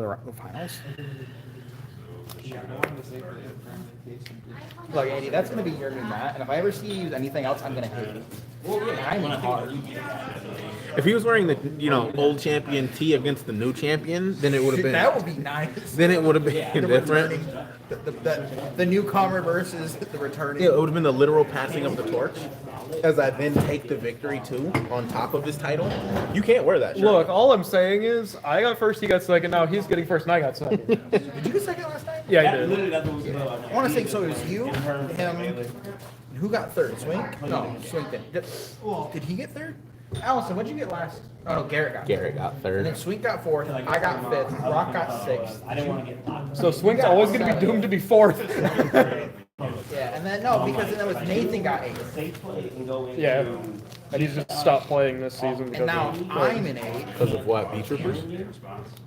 for the finals. Look, Andy, that's going to be your new mat, and if I ever see you use anything else, I'm going to hate it. I mean hard. If he was wearing the old champion tee against the new champion, then it would have been. That would be nice. Then it would have been different. The newcomer versus the returning. Yeah, it would have been the literal passing of the torch, as I then take the victory too on top of his title. You can't wear that shirt. Look, all I'm saying is I got first, he got second. Now he's getting first, and I got second. Did you get second last time? Yeah, I did. I want to say so. It was you, him. Who got third? Swink? No, Swink didn't. Did he get third? Allison, what'd you get last? Oh, no, Garrett got. Garrett got And third. then Swink got fourth. I got fifth. Rock got sixth. So Swink's always going to be doomed to be fourth. Yeah, and then no, because then it was Nathan got eighth, Yeah, and he's just stopped playing this season and because now of, I'm in eighth. Because of what? Beach Troopers?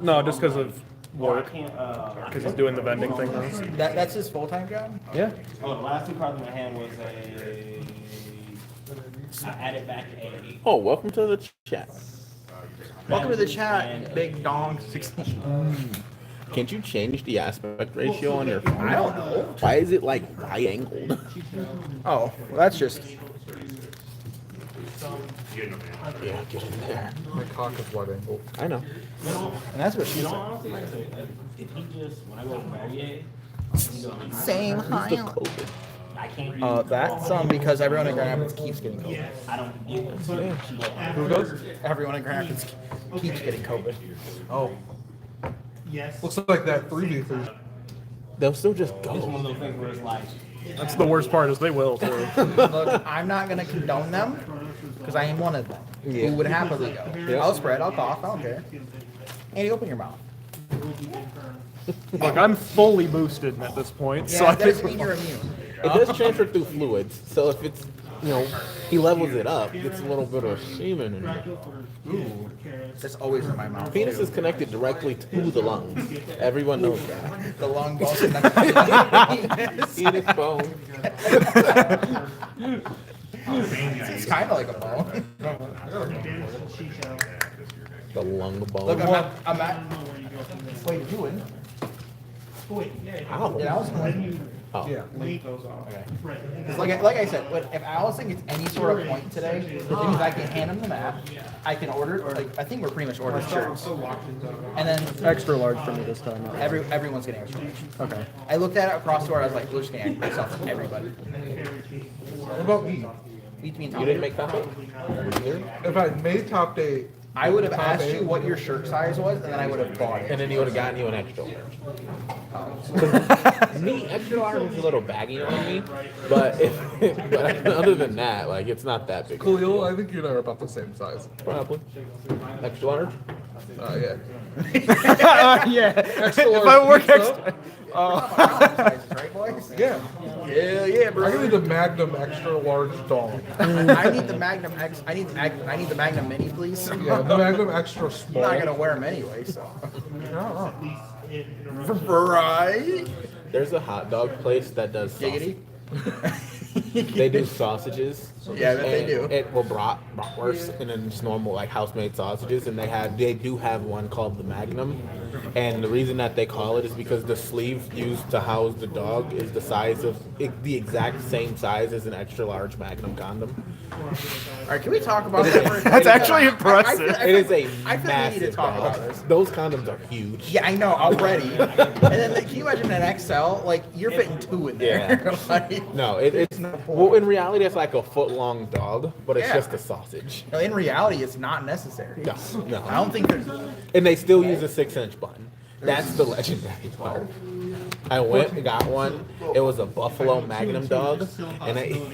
no, just because of work, because he's doing the vending thing now. That's his full time job. Yeah. Oh, the last two cards in my hand was I added back a. Oh, welcome to the chat. Welcome to the chat, Big Dong 16. Can't you change the aspect ratio on your phone? I don't know. Why is it like right angled? Oh, well, that's just. Yeah, get in there. My cock is wide angle. I know. And that's what she No, said. honestly, did he just when I go to Marriott? Same Who's the high. COVID? I can't. That's because everyone in Grand Rapids keeps getting COVID. I don't get it. Who does? Everyone in Grand Rapids keeps getting COVID. Oh. Yes. Looks like that 3v3. They'll still just It's one of go. those things where it's like. That's the worst part is they will too. Look, I'm not going to condone them because I am one of them who would happily go. I'll spread, I'll cough, I don't care. Andy, open your mouth. Look, I'm fully boosted at this point, so Yeah, I that doesn't think mean you're immune. It does transfer through fluids, so if it's, he levels it up, gets a little bit of semen in it. That's always in my mouth. Penis is connected directly to the lungs. Everyone knows that. The long ball connected to the penis. Penis bone. It's kind of like a ball. The lung bone. Look, I'm at. What are you doing? Ow. Yeah, Allison. Oh. Yeah. Okay. 'Cause like I said, if Allison gets any sort of point today, the thing is I can hand him the map. I can order, like, I think we're pretty much ordering shirts. And then extra large for me this time. everyone's getting extra large. Okay. I looked at it across the board, I was like, we're just getting myself to everybody. What about me? Beat me in You top didn't eight. make that up? Either? If I made top 8, I would have top asked 8, you what your shirt size was, and then I would have bought it. And then you would have gotten you an extra large. Me, extra large is a little baggy on me, but but other than that, like, it's not that big. Khalil, I think you and I are about the same size. Probably. Extra large? Yeah. Yeah. Extra If large I work pizza. extra. Right, boys? Yeah. Hell yeah, bro. I need the Magnum extra large dong. I need the Magnum X. I need the Magnum Mini, please. Yeah, the Magnum extra I'm small. not gonna wear them anyway, so. Oh, Right. There's a hot dog place that does Giggity. They do sausages. Yeah, they and do. It will bratwurst and then just normal like house-made sausages, and they do have one called the Magnum. And the reason that they call it is because the sleeve used to house the dog is the exact same size as an extra large Magnum condom. All right, can we talk about that for a second? That's actually impressive. It is a I feel we need to massive talk dog. about this. Those condoms are huge. Yeah, I know already. And then can you imagine an XL? Like you're fitting two in there. Yeah. Like, No, it's well, in reality, it's like a foot-long dog, but it's Yeah. just a sausage. no, in reality, it's not necessary. No, no. I don't think there's. And they still use a 6-inch bun. That's the legendary part. I went and got one. It was a Buffalo Magnum dog, and it was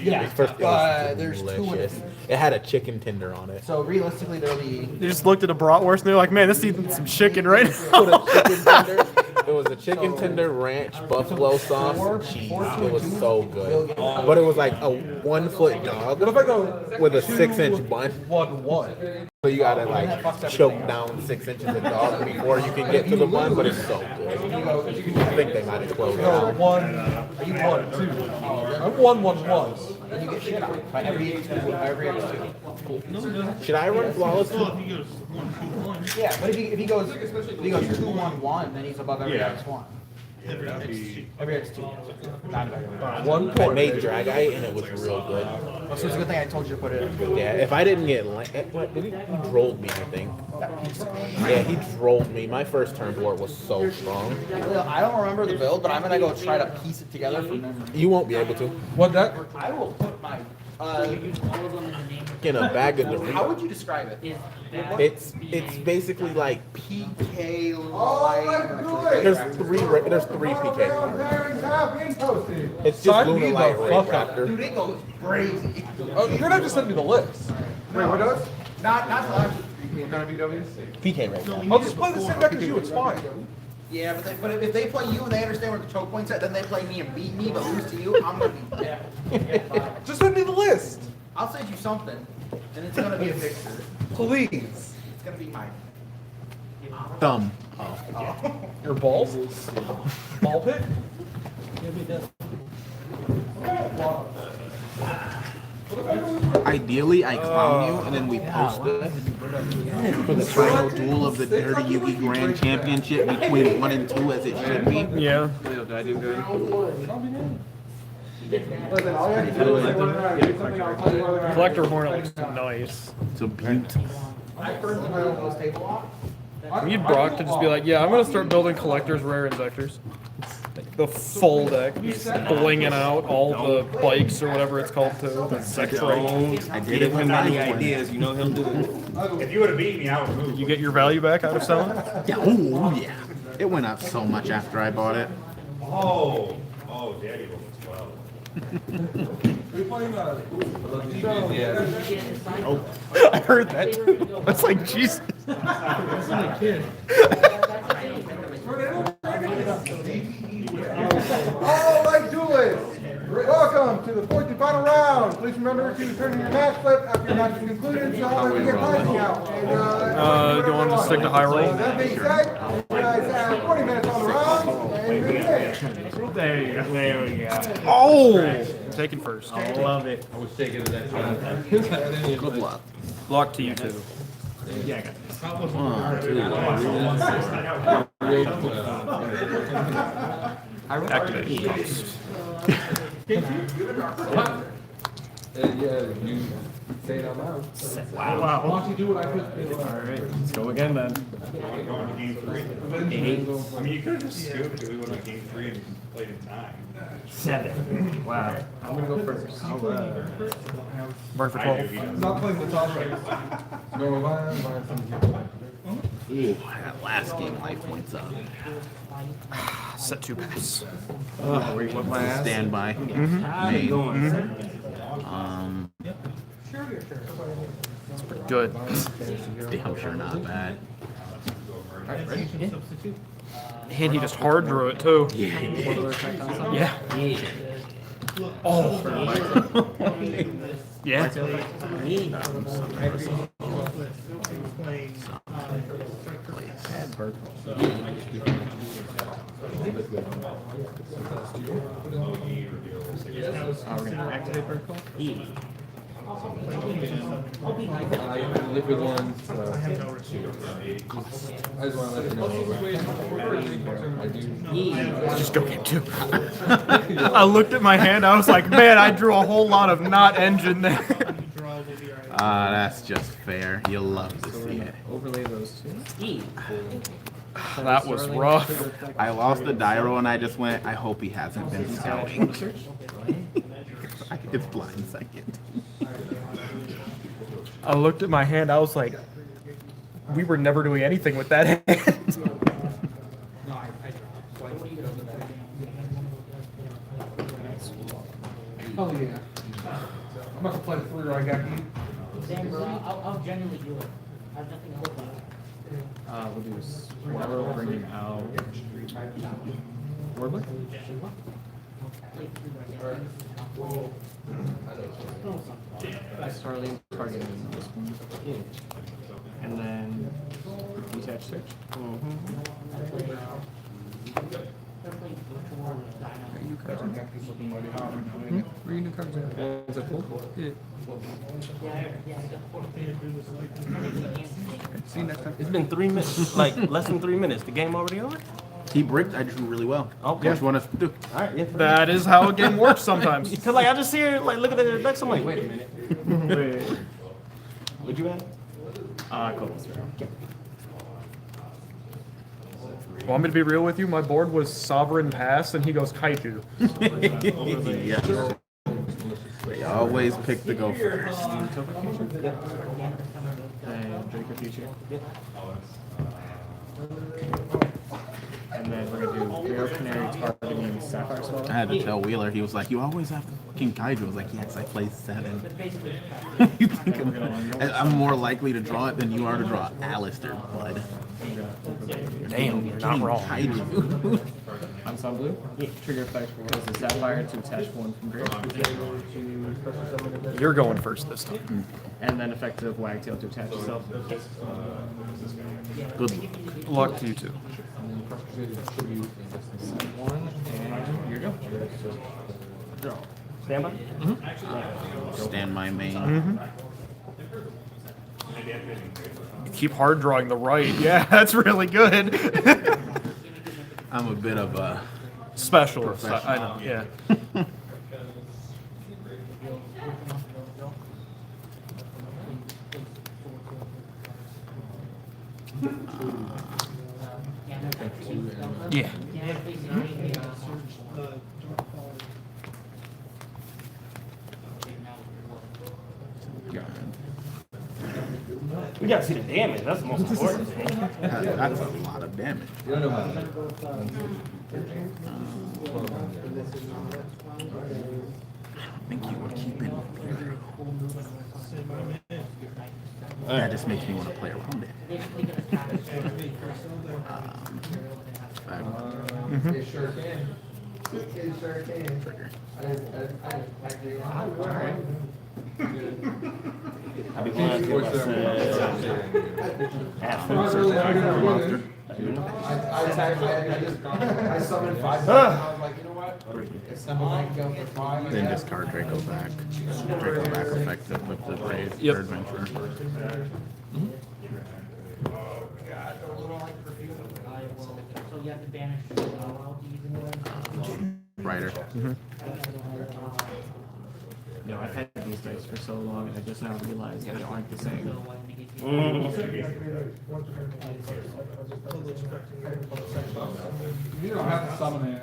there's two in it. delicious. It had a chicken tender on it. So realistically, there'll be. They just looked at a bratwurst and they're like, man, this eating some chicken right now. Put a chicken tender. It was a chicken tender ranch buffalo sauce and cheese. It was so good. But it was like a 1-foot dog What if I go with a 6-inch bun. 1-1? So you gotta like choke down 6 inches of dog before you can get to the bun, but it's so good. I think they might have closed No, out. 1-2. I'm 1-1-1. And you get shit out by every X2. Should I run flawless? Yeah, but if he goes 2-1-1, then he's above every X1. Every X2. Not every X1. 1 I point. made Drag Eye and it was real good. So it's a good thing I told you to put it in. Yeah, if I didn't get what did he drolled me, I think. Yeah, he drolled me. My first turn board was so strong. I don't remember the build, but I'm gonna go try to piece it together from memory. You won't be able to. What that? I will put my. In a bag of Doritos. How would you describe it? It's basically like PK Oh, let's do it. there's three PK. It's just Sign Luna me the Light Ray fuck up. Raptor. Dude, it goes crazy. Oh, you're gonna have to send me the list. Wait, what does? Not the last. PK right now. I'll just play the same deck as you. It's fine. Yeah, but if they play you and they understand where the choke point's at, then they play me and beat me, but lose to you, I'm gonna be dead. Just send me the list, I'll send you something, and it's gonna be a picture. please. It's gonna be mine. Thumb. Your balls? Ball pit? Ideally, I clown you and then we post it for the final duel of the Dirty Yugi Grand Championship between 1 and 2 as it should be. Yeah. Collector Hornet looks nice. It's a beaut. We need Brock to just be like, yeah, I'm gonna start building collectors, rare, and vectors. The full deck, just blinging out all the bikes or whatever it's called too. The sex rate. I gave him many ideas. You know he'll do it. If you would have beat me, I would move. You get your value back out of selling? Yeah, oh yeah. It went up so much after I bought it. Oh, Daddy will as well. I heard that too. That's like, Jesus. All right, duelists, welcome to the fourth and final round. Please remember to turn in your match flip after your match is concluded so all of you get pricing out. And, Do you want to stick to high roll? That being said, you guys have 40 minutes on the round, and you're good. There you go. There we go. Oh! I'm taking first. I love it. Good luck. Block to you too. Yeah, I got this. Activate. Wow. Alright, let's go again then. Going to game 3. I mean, you could have just scooped it. We would have game 3 and played in 9. 7. Wow. I'm gonna go first. Mark for 12. Not playing the top right. No, Ooh, that last game life points up. Set 2 pass. Whip my ass. Standby. How's it going? Good. Damn sure not bad. And he just hard drew it too. Yeah, he did. Yeah. Oh. Yeah. We're gonna activate protocol? Liquid ones. I just want to let you know. Just go game 2. I looked at my hand. I was like, man, I drew a whole lot of not engine there. That's just fair. You'll love to see it. Overlay those two. That was rough. I lost the Dyro and I just went, I hope he hasn't been scouting. It's blind second. I looked at my hand. I was like, we were never doing anything with that hand. Oh, yeah. I'm about to play the 3 I got you. Damn, bro, I'll genuinely do it. I have nothing else left. We'll do Swallow, bringing out Warbler. Starling targeting this one. And then detach search. cards in? Where your new cards at? Is that cool? Yeah. See you next time. It's been 3 minutes, like less than 3 minutes. The game already on? He bricked. I drew really well. Okay. What you want us to do? All right. Yeah. That is how a game works sometimes. Because like I just see her like look at the decks. I'm like, wait a minute. Wait. What'd you have? Cool. Want me to be real with you? My board was Sovereign Pass, and he goes Kaiju. Yeah. They always pick the go first. Draco Future. And then we're gonna do Rare Canary targeting Sapphire Swallow. I had to tell Wheeler. He was like, "You always have fucking kaiju." I was like, "Yes, I play 7." You think I'm more likely to draw it than you are to draw Alistair, bud. Damn, you're not wrong. Kaiju. Ensemble Blue. Trigger effect was the Sapphire to attach 1 from grave. You're going first this time. And then effective Wagtail to attach yourself. Good. Luck to you too. Here you go. Draw. Stand by. Stand my main. You keep hard drawing the right. Yeah, that's really good. I'm a bit of a Specialist. I know. Yeah. Yeah. We gotta see the damage. That's the most important thing. that's a lot of damage. I think you would keep it. That just makes me want to play around it. It sure can. It sure can. Trigger. I'd be lying if I said I summoned 5 times. I was like, you know what? If someone can go for 5, Then discard Draco back. Draco back effective with the raise Yep. for adventure. So you have to banish Rider. No, I've had these dice for so long, and I just now realized they aren't the same. you don't have to summon it.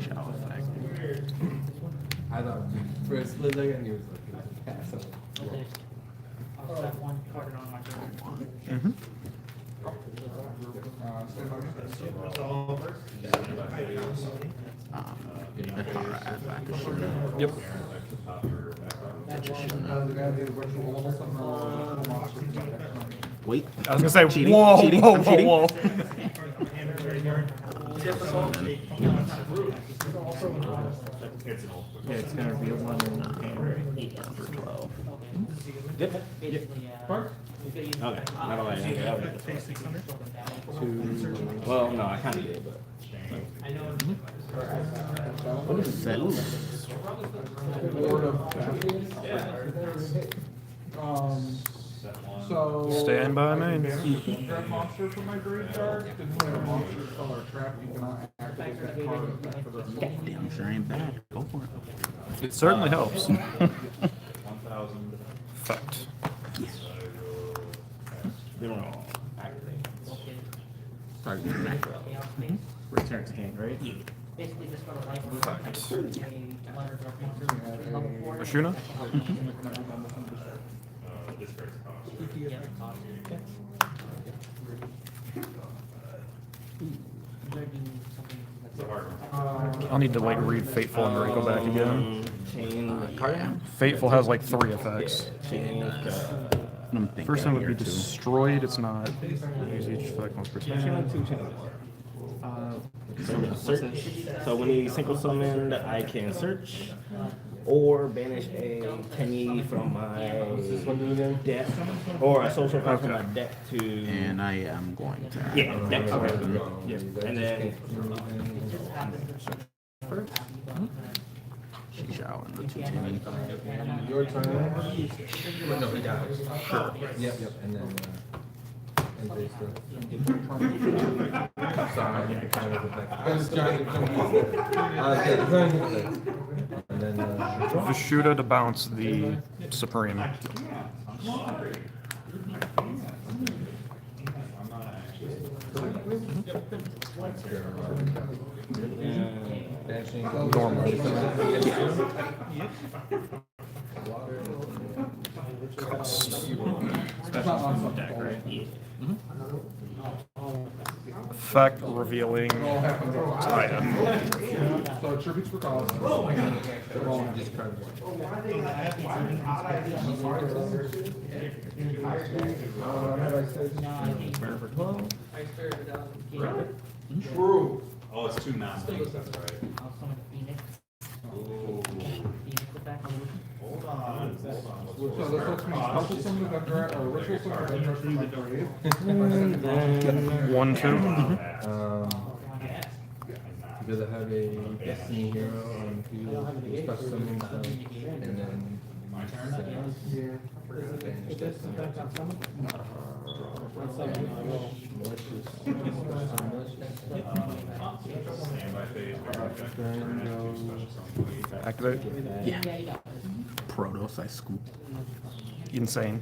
Shall effect. I thought for a split second he was like, I'll set 1 card on my turn. Atara, add back a Shuna. Yep. Wait. I was gonna say, Cheating, whoa, cheating, whoa, I'm whoa, cheating. whoa. Yeah, it's gonna be a 1 in the game. For 12. Okay. Not only well, no, I kind of did, but. Set. So Stand by main. Trap monster for my graveyard. Didn't play a monster color trap. You cannot activate that card for the Damn sure ain't bad. Go for it. It certainly helps. Fact. They don't all activate. Target Return to hand, right? Basically just for the life of a letter drop monster. Level 4. Ashuna? I'll need to like read Fateful and Draco back again. Chain card. Fateful has like 3 effects. I'm thinking First one would be here, too. destroyed, it's not. Use each effect once per turn. Search. So when he single summoned, I can search. or banish a penny from my deck, or a social card from my deck to. And I am going to. Yeah, deck card. Yeah. And then. She's out in the 210. Your turn. No, he dies. Sure. Yep. And then. And they still. Sorry, kind of effect. It's giant. And then. Vishuda to bounce the Supreme. Normal. Effect revealing item. So tributes for cause. Rolling discard. True. Oh, it's 2 non-things, that's right. I'll summon Phoenix. Phoenix effect. Hold on. So this lets me special summon the Vendra or ritual summon the Vendra from my grave. 1/2. Because I have a Destiny hero on field, special summon them, and then My turn? banish Destiny. Standby phase. Activate. Yeah. Protos, I scoop. Insane.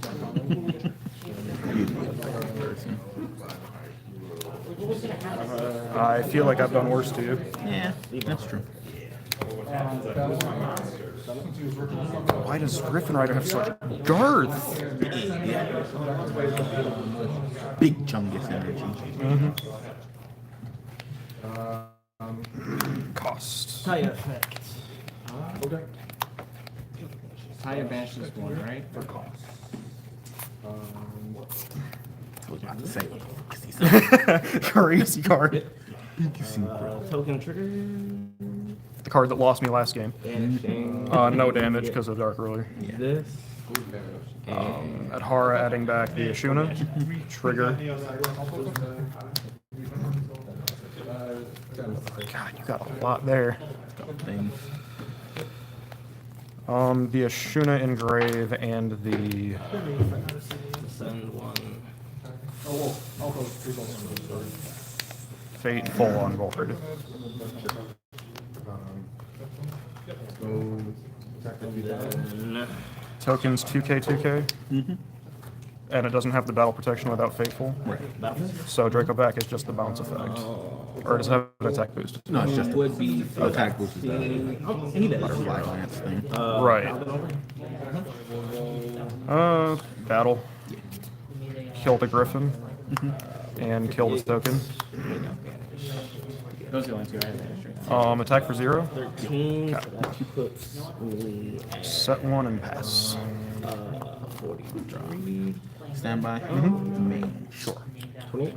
Person. I feel like I've done worse to you. Yeah, that's true. Why does Griffin Rider have such girth? Big chungus energy. Cost. Taya effect. Okay. Taya banishes 1, right? For cost. I was about to say. Crazy card. Token trigger. The card that lost me last game. Banishing. No damage because of Dark Ruler. This. Adhara adding back the Ashuna. Trigger. God, you got a lot there. Things. The Ashuna engrave and the Send 1. Fateful on board. Tokens 2K, 2K. And it doesn't have the battle protection without Fateful. Right. So Draco back is just the bounce effect. Or does it have an attack boost? No, it's just Would be attack boost is that any better. butterfly lance thing. Right. Battle. Kill the Griffin. And kill the token. Those are the only 2 I have. Attack for 0. 13. So that puts me at Set 1 and pass. 43. Standby. Main. Sure. 28.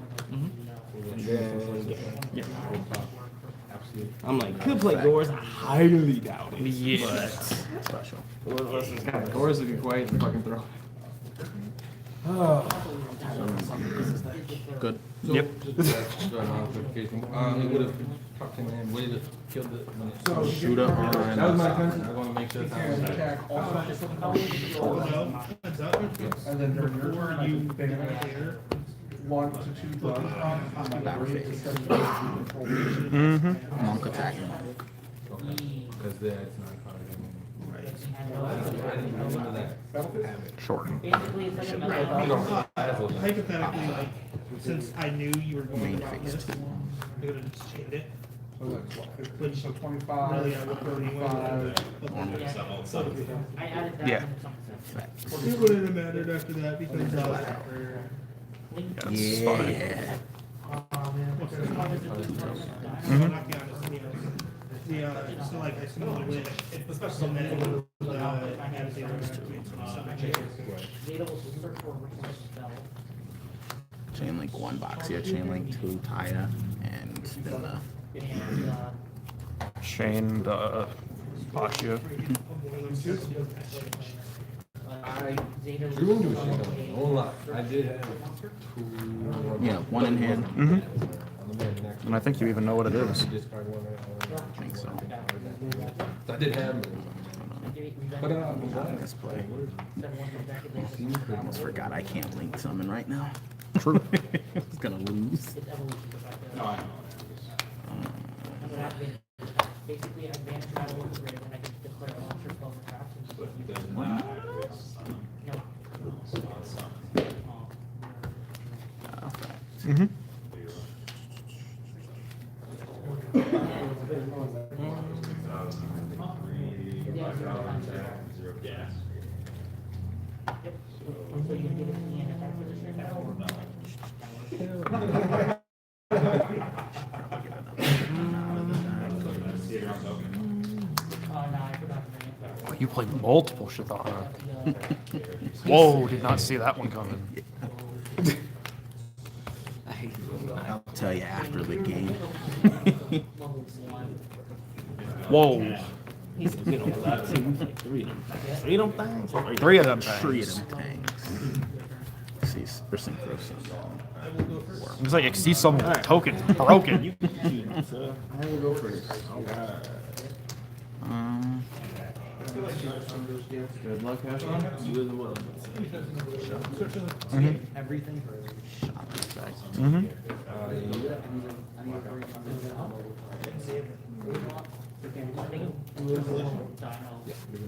And then, yeah. I'm like, could play Doors, highly doubt it. Yeah. Special. Doors would be quiet and fucking throw. Good. Yep. It would have tucked him in, waited, killed it. Shoot up on That was my intention. I want to make sure You that can attack all special summon and then during your turn, I can banish 1 to 2 tokens from my grave to send them to control. Monk attack. because that's not covered. Sure. Basically, it's like a metal. Hypothetically, like, since I knew you were going Main about phase this, 2. I could have just chained it. So that's what, 15, so 25, Really, I would put it anyway. 25. I added that. Yeah. in something. It wouldn't have mattered after that because, That's fine. I'm not gonna honest, so like, I still wish, especially then, I had to Zeta will search for a resource spell. Chain link 1 Boxia, chain link 2 Taya, and then And, Chained Baccia. I drew into a shit ton. No lie. I did have two. Yeah, one in hand. Mm-hmm. On the very next And I think you even know what it is. discard one. I think so. I did have them. But Let's play. I almost forgot I can't link summon right now. True. It's gonna lose. Basically, I manage my local grid and I can declare a launcher spell for craft and no. Mm-hmm. So you can give it to me in attack position. Oh, you played multiple Shadana. Whoa, did not see that one coming. I'll tell you after the game. Whoa. He's you know, like three of them. Three of them things. Three of them. Three of them tanks. See, or synchro. It's like you see some tokens broken. I will go first. Good luck, Ashton. You as well. Everything. Mm-hmm.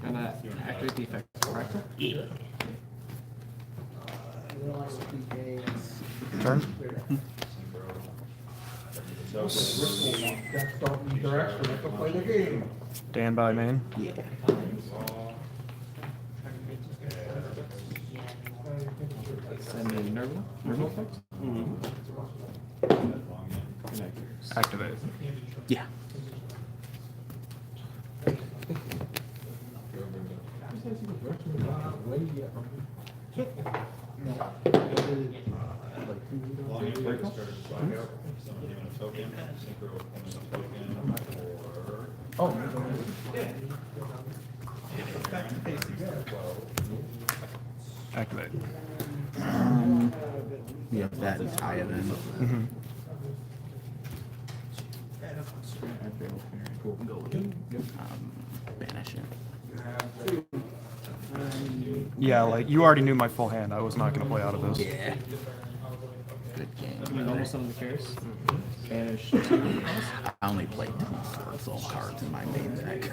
And that accurate defect, correct? Yeah. Turn. Stand by main. Yeah. Send me Nerval. Nerval effects? Activate. Yeah. Activate. We have that and tie it in. Mm-hmm. Banish it. Yeah, like you already knew my full hand. I was not going to play out of this. Yeah. Good game. Almost on the curse. Banish. I only played 2 Sword Soul cards in my main deck.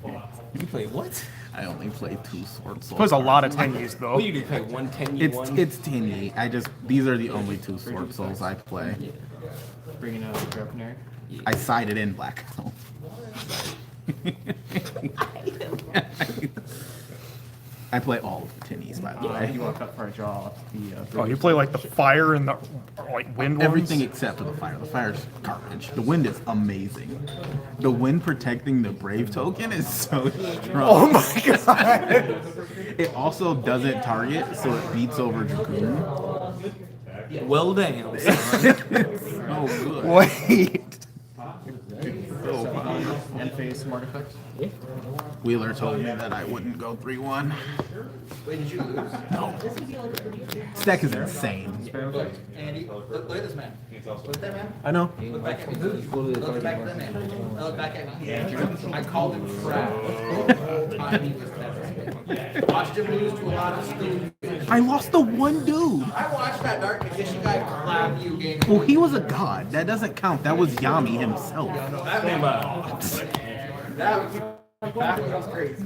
You play what? I only played 2 Sword Soul. Plays a lot of cards. tennies though. Oh, you did play 110 It's 10 these are the only 2 Sword Souls I play. Bringing out the Draconair. I sided in Black Soul. I play all of the tinnies, by the way. You walk up for a draw off the. Oh, you play like the fire and the like wind Everything ones? except for the fire. The fire's garbage. The wind is amazing. The wind protecting the brave token is so strong. Oh my god! It also doesn't target, so it beats over Dragoon. Well, damn. Oh, good. Wait. End phase smart effect. Yeah. Wheeler told me that I wouldn't go 3-1. Wait, did you lose? No. This deck is insane. Andy, look at this man. Look at that man. I know. Look back at me. Look back at that man. Look back at me. I called him crap. Watched him lose to a lot of stupid. I lost the one dude. I watched that Dark Magician guy clap you game. Well, he was a god. That doesn't count. That was Yami himself. That was crazy.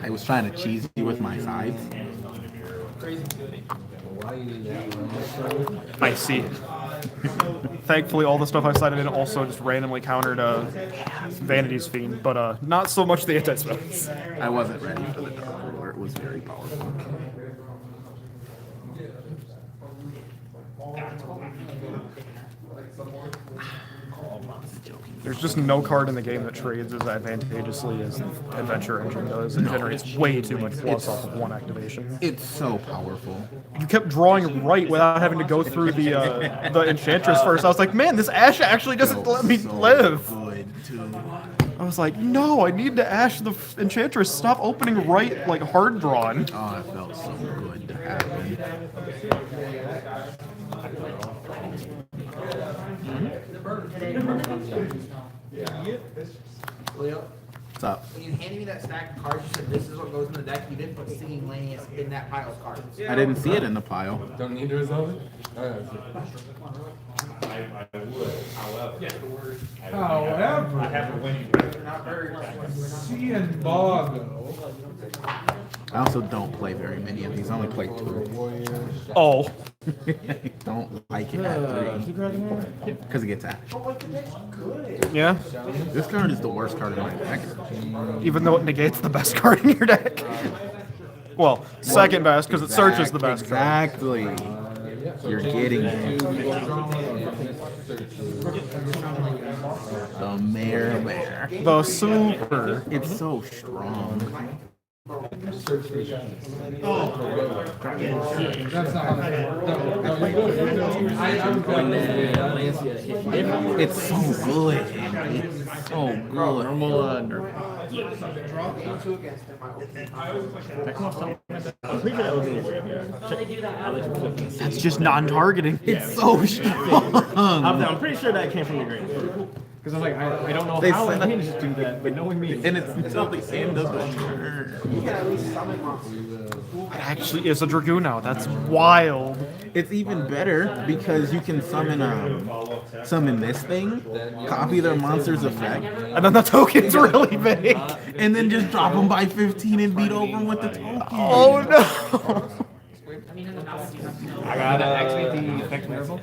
I was trying to cheese you with my sides. I see. Thankfully, all the stuff I cited in also just randomly countered Vanity's Fiend, but not so much the anti-spells. I wasn't ready for the Dark Ruler. It was very powerful. There's just no card in the game that trades as advantageously as Adventure Engine does. It generates way too much plus off of one activation. It's so powerful. You kept drawing right without having to go through the Enchantress first. I was like, man, this Ash actually doesn't let me So live. good too. I was like, no, I need to Ash the Enchantress. Stop opening right, like, hard drawn. Oh, it felt so good to happen. Leo, What's up? when you handed me that stack of cards, you said this is what goes in the deck. You didn't put Singing Lanius in that pile of cards. I didn't see it in the pile. Don't need to resolve it? I would, however. However, I have a winning seeing Bogo. I also don't play very many of these. I only play 2. Oh. I don't like it at 3. Because it gets Ash. Yeah? This card is the worst card in my deck. Even though it negates the best card in your deck. Well, second best, because it searches the best card. Exactly. You're getting it. The mare. The super. It's so strong. That's not how that works. It's so good. It's so good. That's just non-targeting. It's so strong. I'm pretty sure that came from the grave. Because I was like, I don't know They how I said- managed to do that, but knowing me. And it's until the end of the turn. It actually is a Dragoon now. That's wild. It's even better because you can summon this thing, copy their monster's effect, And then the token's really big. and then just drop them by 15 and beat over them with the token. Oh no. I gotta activate the effect variable.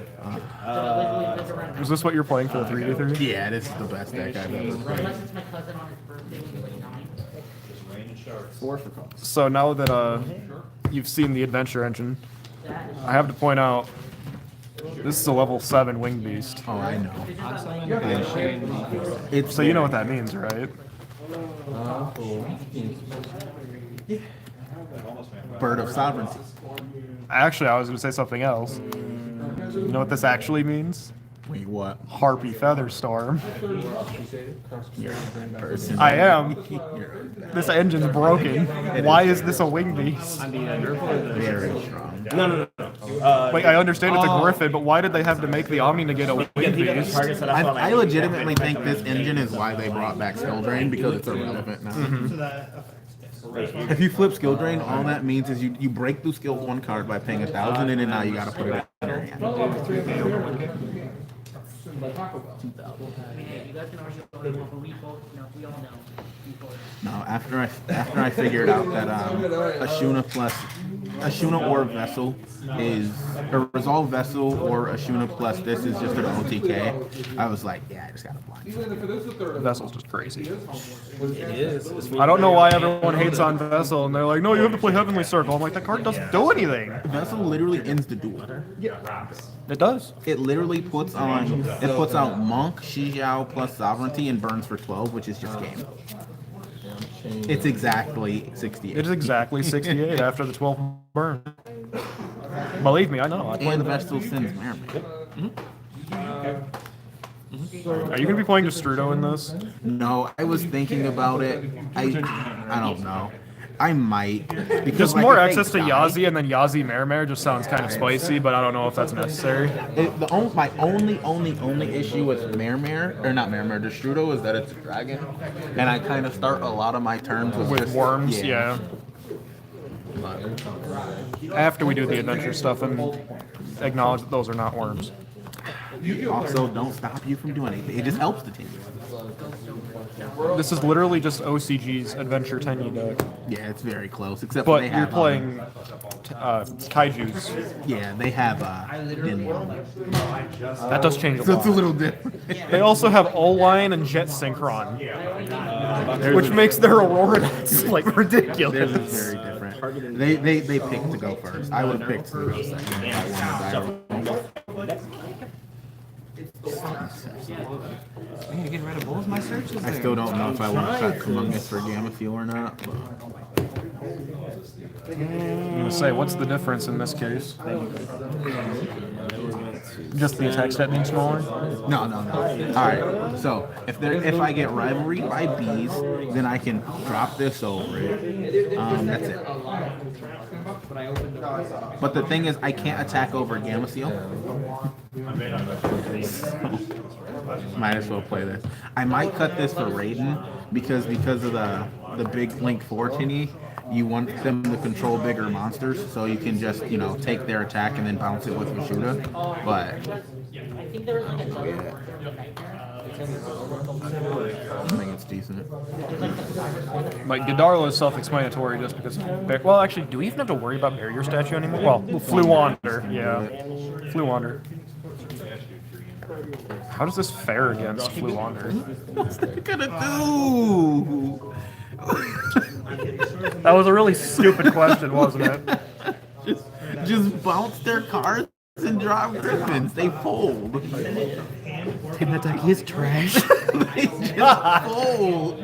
Is this what you're playing for the 3v3? Yeah, this is the best deck I've ever played. Unless it's my cousin on his birthday when he was 9. 4 for cost. So now that you've seen the adventure engine, I have to point out this is a level 7 wing beast. Oh, I know. It's So you know what that means, right? Bird of Sovereignty. Actually, I was going to say something else. You know what this actually means? Wait, what? Harpy Featherstorm. You're a person. I am. You're This engine's broken. Why is this a wing beast? very strong. No. Wait, I understand it's a griffin, but why did they have to make the Omni negate a wing beast? I legitimately think this engine is why they brought back Skill Drain because it's irrelevant now. To that effect. If you flip Skill Drain, all that means is you break through skill 1 card by paying 1,000, and then now you gotta put it in your hand. You guys can argue about it, but we both know, we all know. We both know. No, after I figured out that Ashuna or Vessel is a Resolve Vessel or Ashuna plus this is just an OTK, I was like, yeah, I just gotta blind. Vessel's just crazy. It is. I don't know why everyone hates on Vessel, and they're like, no, you have to play Heavenly Circle. I'm like, that card doesn't do anything. Vessel literally ends the duel. It does. It literally puts out Monk, Shijiao plus Sovereignty and burns for 12, which is just game. It's exactly 68. It is exactly 68 after the 12 burn. Believe me, I know. I played And the Vestal sends Mermaid. Are you going to be playing Destrudo in this? No, I was thinking about it. I don't know. I might. Because Just like, more if they access to die- Yazi and then Yazi Mermare just sounds kind of spicy, but I don't know if that's necessary. My only issue with Mermare, or not Mermare, Destrudo is that it's a dragon. And I kind of start a lot of my turns with, With just- worms, yeah. After we do the adventure stuff and acknowledge that those are not worms. Also, don't stop you from doing anything. It just helps the team. This is literally just OCG's Adventure 10 deck. Yeah, it's very close. Except But they you're have, playing Kaiju's. yeah, they have Dinwall. That does change a So it's a lot. little different. They also have O-Line and Jet Synchron, which makes their Aurora decks, like Theirs ridiculous. is very different. They picked to go first. I would have picked to go second if I wanted that. I need to get rid of both my searches. I still don't know if I want to cut Kumungus for Gamma Fuel or not. But I'm gonna say, what's the difference in this case? Just the attack stat being smaller? No, no, no. All right. So if I get rivalry by bees, then I can drop this over it. That's it. But the thing is, I can't attack over Gamma Seal. Might as well play this. I might cut this for Raiden because of the big Link 4 tinny. You want them to control bigger monsters, so you can just, take their attack and then bounce it with Rashuda. But I think there was like a I think it's decent. Like, Godarla is self-explanatory just because... Well, actually, do we even have to worry about Barrier Statue anymore? Well, Flu Wander, yeah. Flu Wander. How does this fare against Flu Wander? What's that gonna do? That was a really stupid question, wasn't it? Just bounce their cards and drop Griffins. They fold. Tim, that deck is trash. They just fold.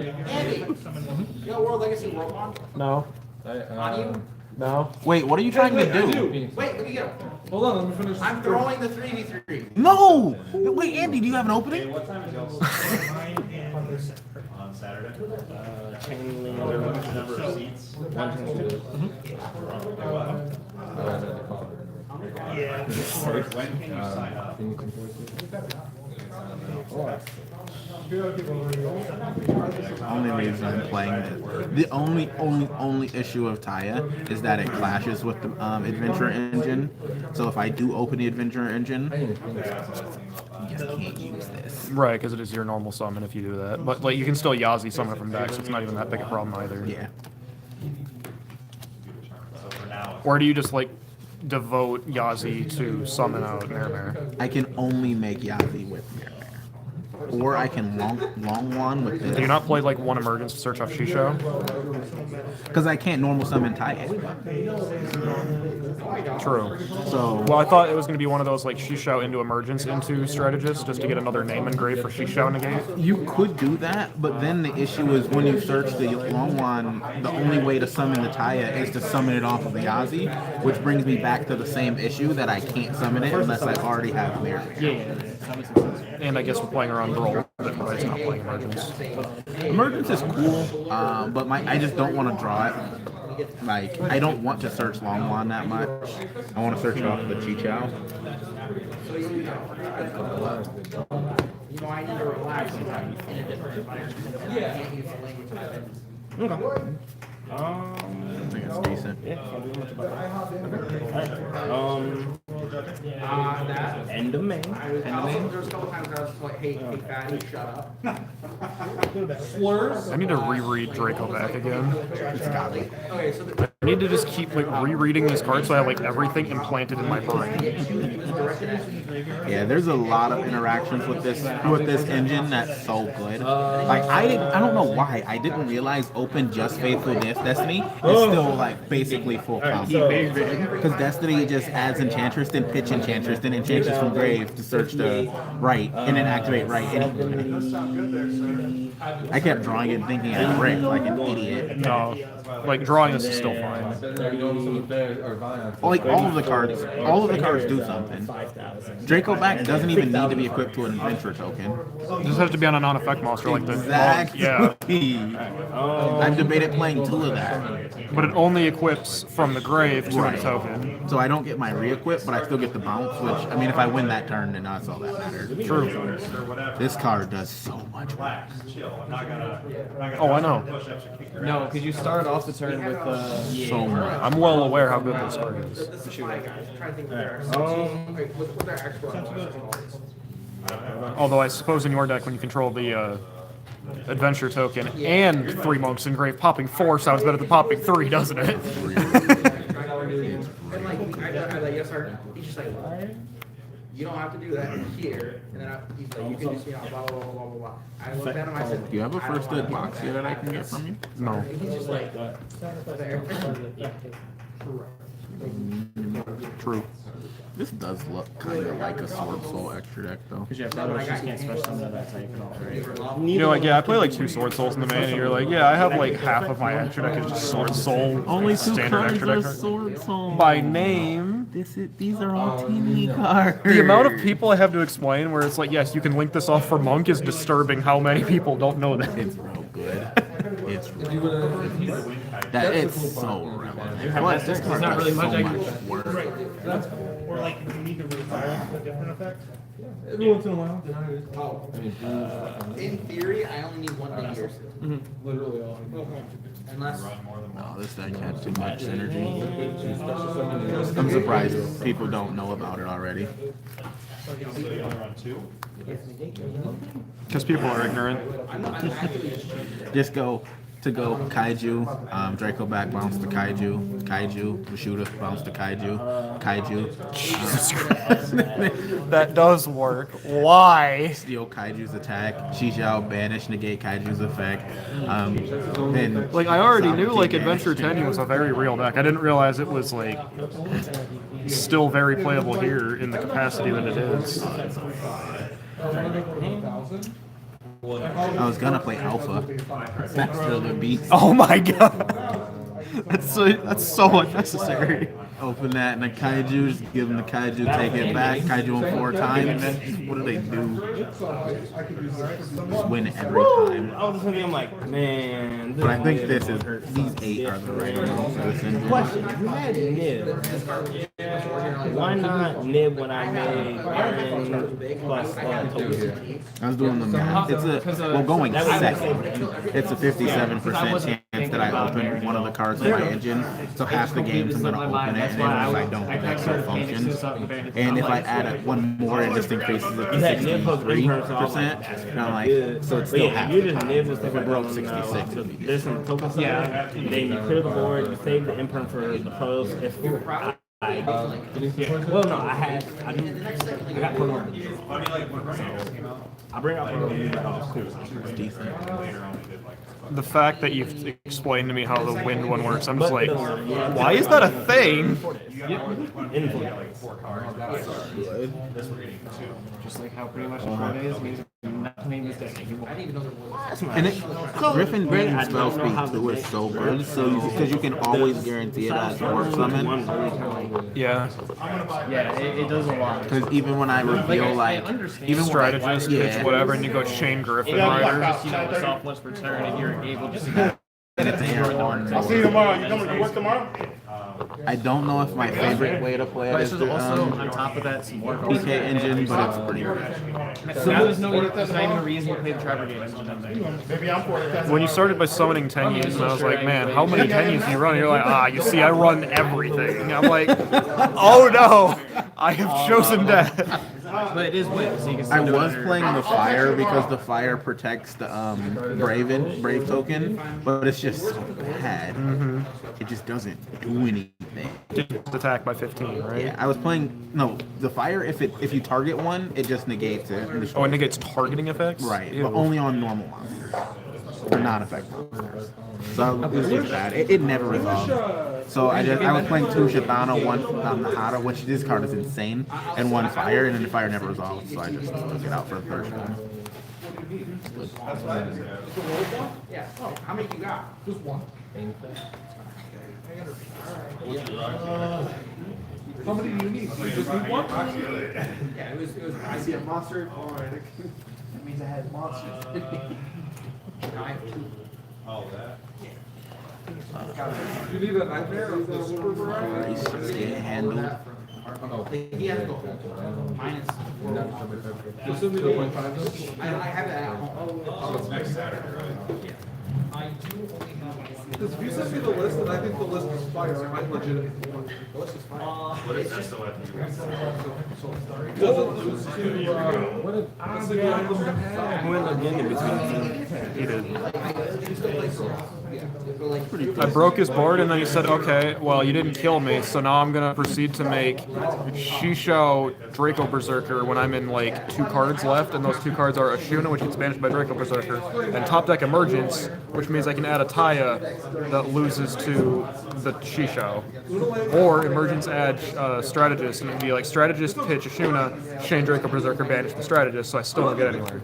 Yo, World Legacy Robot. No. On you? No. Wait, what are you trying to do? Wait, let me get him. Hold on, let me finish. I'm throwing the 3v3. No! Wait, Andy, do you have an opening? What time is y'all's on Saturday? Number of seats? Yeah. When can you sign up? Only reason I'm playing this. The only issue of Taya is that it clashes with the Adventure Engine. So if I do open the Adventure Engine, you just can't use this. Right, because it is your normal summon if you do that. But like, you can still Yazi summon it from deck, so it's not even that big a problem either. Yeah. So for now, Or do you just like devote Yazi to summon out Naramare? I can only make Yazi with Mirror. Or I can long one with this. Do you not play like one emergence to search off Shisho? Because I can't normal summon Taya. True. So Well, I thought it was going to be one of those like Shisho into emergence into strategist just to get another name engraved for Shisho negate. you could do that, but then the issue is when you search the long one, the only way to summon the Taya is to summon it off of the Yazi, which brings me back to the same issue that I can't summon it unless I already have Mirror. And I guess we're playing around Brawl, but everybody's not playing emergence. Emergence is cool, but I just don't want to draw it. Like, I don't want to search Longwan that much. I want to search it off of the Chichao. I need to relax sometimes in a different environment. I can't use the language. I think it's decent. That. End of May. There's a couple times I was just like, hey, fatty, shut up. Slurs. I need to reread Draco back again. It's got me. Okay, so I need to just keep like rereading these cards so I have like everything implanted in my brain. Yeah, there's a lot of interactions with this engine that's so good. Like I don't know why I didn't realize Open Just Faithful Destiny is still like basically full combo. Because Destiny just adds Enchantress, then pitch Enchantress, then Enchantress from grave to search the right, and then activate right. I kept drawing it and thinking I brick like an idiot. No, like drawing this is still fine. Like all of the cards do something. Draco Back doesn't even need to be equipped to an adventure token. You just have to be on a non-effect monster like the Exactly. Yeah, I've debated playing 2 of that. but it only equips from the grave to a token. So I don't get my re-equip, but I still get the bounce, which, I mean, if I win that turn, then that's all that matters. True. This card does so much work. relax, chill. I'm not gonna Oh, I know. push ups or kick your No, ass. because you start off the turn with So much. I'm well aware how good this card is. with their actual Although I suppose in your deck when you control the adventure token and 3 monks in grave, popping 4 sounds better than popping 3, doesn't it? And like, I like, yes, sir. He's just like, what? You don't have to do that here. And then he's like, you can just, blah, blah, blah, blah, blah. I looked at him, I said, Do you have a first aid box here that I can get from you? No. and he's just like, there. True. This does look kind of like a Sword Soul extra deck, though. Because yeah, otherwise you just can't special summon that type and all, right? You're like, yeah, I play like 2 Sword Souls in the main, and you're like, yeah, I have like half of my extra deck is just Sword Soul. Only 2 standard cards extra are deck. Sword Soul. By name. These are all teeny cards. The amount of people I have to explain where it's like, yes, you can link this off for Monk is disturbing how many people don't know that. It's real good. It's real good. That it's so relevant. Plus, this card not does really so much I much can- work. Or like if you need to resolve a different effect. Every once in a while. In theory, I only need one meteor. Literally all. Unless No, this deck has too much synergy. I'm surprised people don't know about it already. So you only run 2? Because people are ignorant. Just go Kaiju, Draco back, bounce to Kaiju, Kaiju, Rashuda, bounce to Kaiju, Kaiju. Jesus Christ. That does work. Why? Steal Kaiju's attack, Xixiao, banish, negate Kaiju's effect. Then Like, I already knew, Sovereignty like, banish. Adventure 10 was a very real deck. I didn't realize it was, like, still very playable here in the capacity that it is. I was gonna play Alpha. That's still the beats. Oh my god! That's so unnecessary. Open that and the Kaiju, just give them the Kaiju, take it back, Kaiju them 4 times. What do they do? Just win every time. I was just thinking, I'm like, man. But I think these 8 are the right ones for this engine. Question: you had Nib. Why not Nib when I made Aaron plus Toby? I was doing the math. Well, going second, it's a 57% chance that I open one of the cards in my engine. So half the games I'm gonna open it, and then if I don't, the deck still functions. And if I add one more, it just increases it to 63%. And I'm like, so it's still half You the just time. Nib was If it broke 66, it'd be there's some token stuff. Yeah. Then you clear the board, you save the imprint for the pros. If well, no, I got Pokemon. I bring out Pokemon. Oh, cool. decent. The fact that you've explained to me how the wind one works, I'm just like, why is that a thing? Just like how pretty much a is means nothing is And Griffin Bean spell speak too is so good, because you can always guarantee it as work summon. Yeah. Yeah, it does a lot. Because even when I reveal even Strategist, yeah, whatever, and you go Chain Griffin Rider. Soft once per turn, and you're able to and it's an one. I'll see you tomorrow. You coming to work tomorrow? I don't know if my favorite way to play it is the on top of that some more PK engine, but it's pretty good. So there's not even a reason to play the Trapper game engine. Maybe I'm for it. When you started by summoning Tenyus, and I was like, man, how many Tenyus do you run? And you're like, you see, I run everything. I'm like, oh no, I have chosen death. But it is win, so you can I still do was it. playing the fire because the fire protects the brave token, but it's just so bad. It just doesn't do anything. Just attack by 15, right? Yeah, I was playing the fire. If you target one, it just negates it. Oh, it negates targeting effects? Right, Ew. but only on normal monsters or non-effect monsters. So it was just bad. It never resolved. So I was playing 2 Shatana, 1 Nahara, which this card is insane, and 1 fire, and then the fire never resolved. So I just took it out for the first time. yeah. Oh, how many you got? Just one. How many do you need? You just need one? Yeah, it was I see a monster. That means I had monsters. Now I have 2. Oh, that. You need a nightmare or is that a super variety? Nice, just get handled. He has to go minus 4. You still need a 1.5 I have it at home. Next Saturday, right? I do only have Because if you send me the list and I think the list is fire, I might legitimately want it. What is that still at? Does it lose to, what's the game? Who ended up getting in between? He did. I broke his board, and then he said, okay, well, you didn't kill me, so now I'm going to proceed to make Shisho Draco Berserker when I'm in, like, 2 cards left, and those 2 cards are Ashuna, which gets banished by Draco Berserker, and top deck Emergence, which means I can add a Taya that loses to the Shisho. Or Emergence add Strategist, and it'd be like Strategist, pitch Ashuna, Shane Draco Berserker, banish the Strategist, so I still don't get anywhere.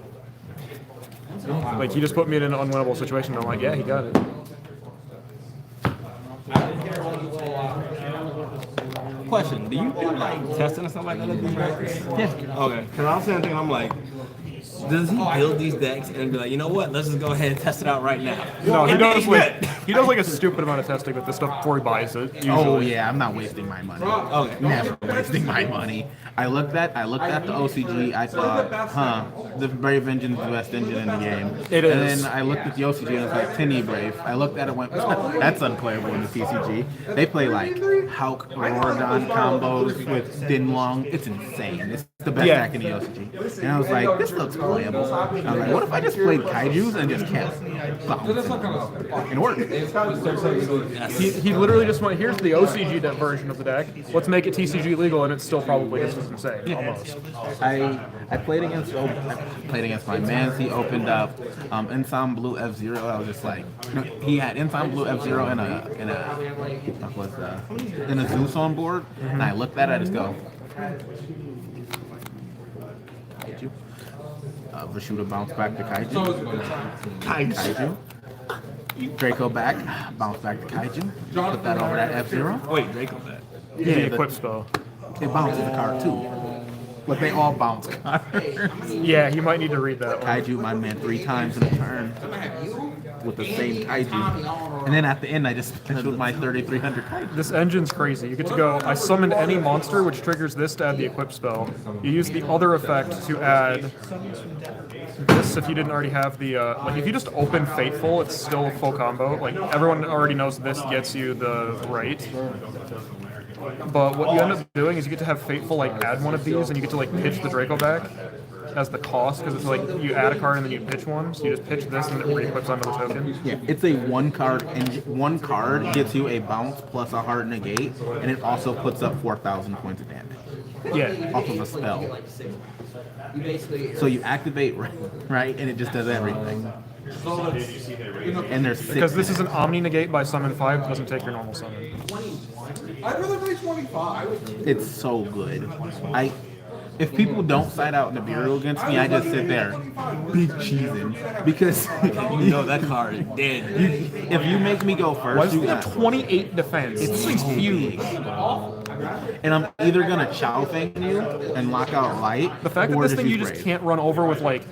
Like, he just put me in an unwinnable situation, and I'm like, yeah, he got it. Question: do you do like testing or something like that? Yeah. Okay. Because I'm sitting thinking, I'm like, does he build these decks and be like, you know what? Let's just go ahead and test it out right now. No, he does like a stupid amount of testing with this stuff before he buys it. Usually. Oh yeah, I'm not wasting my money. Okay. Never wasting my money. I looked at the OCG. I thought, the Brave Engine's the best engine in the game. It and is. then I looked at the OCG and it was like Tinny Brave. I looked at it and went, that's unplayable in the TCG. They play like Hulk Rorodon combos with Dinlong. It's insane. It's the best deck in the OCG. And I was like, this looks playable. I was like, what if I just played Kaijus and just kept bouncing? It worked. He literally just went, here's the OCG version of the deck. Let's make it TCG legal, and it's still probably just as insane, almost. I played against my man. He opened up Ensemble Blue F-Zero. I was just like, he had Ensemble Blue F-Zero in a Zeus on board, and I looked at it. I just go, Kaiju. Vashuda bounce back to Kaiju. Draco back, bounce back to Kaiju. Put that over that F-Zero. Wait, Draco back. Yeah, the equip spell. It bounces a card too. But they all bounce cards. Yeah, he might need to read that one. Kaiju my man 3 times in a turn with the same Kaiju. And then at the end I just finished with my 3,300 Kaiju. This engine's crazy. You get to go, I summoned any monster, which triggers this to add the equip spell. You use the other effect to add this if you didn't already have the, like if you just open Fateful, it's still a full combo. Like everyone already knows this gets you the right. But what you end up doing is you get to have Fateful like add one of these, and you get to like pitch the Draco back as the cost, because it's like you add a card and then you pitch one. So you just pitch this and it re-equips onto the token. Yeah, it's a one card gets you a bounce plus a hard negate, and it also puts up 4,000 points of damage. Yeah. Off of a spell. So you activate right, and it just does everything. And there's 6 Because this is an Omni negate by summon 5, it doesn't take your normal summon. I'd rather play 25. It's so good. If people don't side out Nibiru against me, I just sit there, big cheesing, because You know that card is dead. if you make me go first, Why does you he have got 28 defense? it's It's huge. And I'm either gonna chow thing you and lock out light. The fact that or this thing you use just Brave. can't run over with like